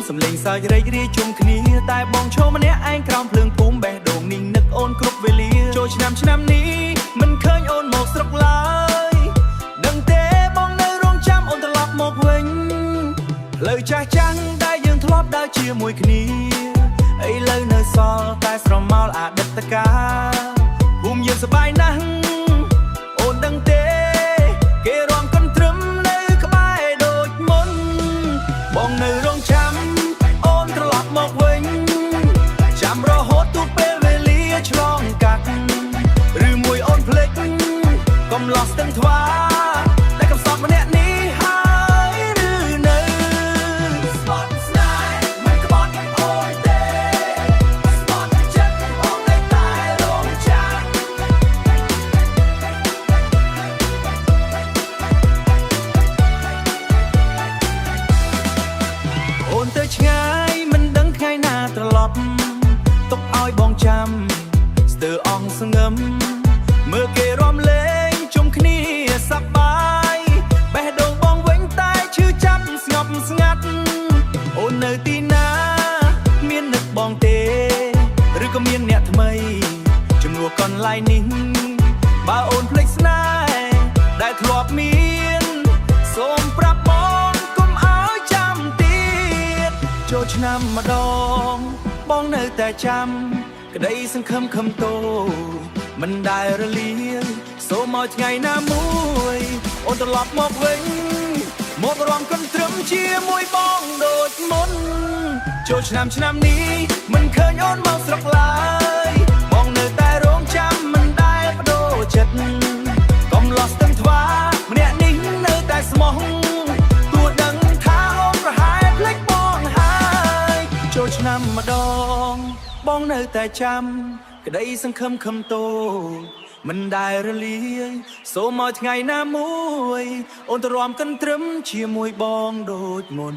សំលេងសើចរែករាយជុំគ្នាតែបងឈរម្នាក់ឯងក្រោមភ្លើងភូមិបេះដូងនេះនឹកអូនគ្រប់វេលាចូលឆ្នាំនេះមិនឃើញអូនមកស្រុកឡើយដឹងទេបងនៅរងចាំអូនត្រឡប់មកវិញផ្លូវចាស់ដែលយើងធ្លាប់ដើរជាមួយគ្នាឥឡូវនៅសល់តែស្រមោលអតីតកាលភូមិយើងសប្បាយណាស់អូនដឹងទេគេរំកន្ទ្រឹមនៅក្បែរដូចមុនបងនៅរងចាំអូនត្រឡប់មកវិញចាំរហូតទូពេលវេលាឆ្លងកាត់ឬមួយអូនភ្លេចកុំលោះស្ទឹងថ្វាតែកំសត់ម្នាក់នេះហើយឬនៅស្បត់ស្នេហ៍មិនក្បត់អូនទេស្បត់ចិត្តបងនៅតែរងចាំអូនទៅឆ្ងាយមិនដឹងថ្ងៃណាត្រឡប់ទុកឲ្យបងចាំស្ទើរអង្សងឹមមើលគេរំលេងជុំគ្នាសប្បាយបេះដូងបងវិញតែឈឺចាប់ស្ងប់ស្ងាត់អូននៅទីណាមាននឹកបងទេឬក៏មានអ្នកថ្មីជំនួសកន្លែងនេះបើអូនភ្លេចស្នេហ៍ដែលធ្លាប់មានសូមប្រាប់បងកុំឲ្យចាំទៀតចូលឆ្នាំម្ដងបងនៅតែចាំក្តីសង្ឃឹមខំតូមិនដែលរលាយសូមឲ្យថ្ងៃណាមួយអូនត្រឡប់មកវិញមករំកន្ទ្រឹមជាមួយបងដូចមុនចូលឆ្នាំនេះមិនឃើញអូនមកស្រុកឡើយបងនៅតែរងចាំមិនដែលបដូរចិត្តកុំលោះស្ទឹងថ្វាម្នាក់នេះនៅតែស្មោះទោះដឹងថាអូនប្រហែលភ្លេចបងហើយចូលឆ្នាំម្ដងបងនៅតែចាំក្តីសង្ឃឹមខំតូមិនដែលរលាយសូមឲ្យថ្ងៃណាមួយអូនទៅរំកន្ទ្រឹមជាមួយបងដូចមុន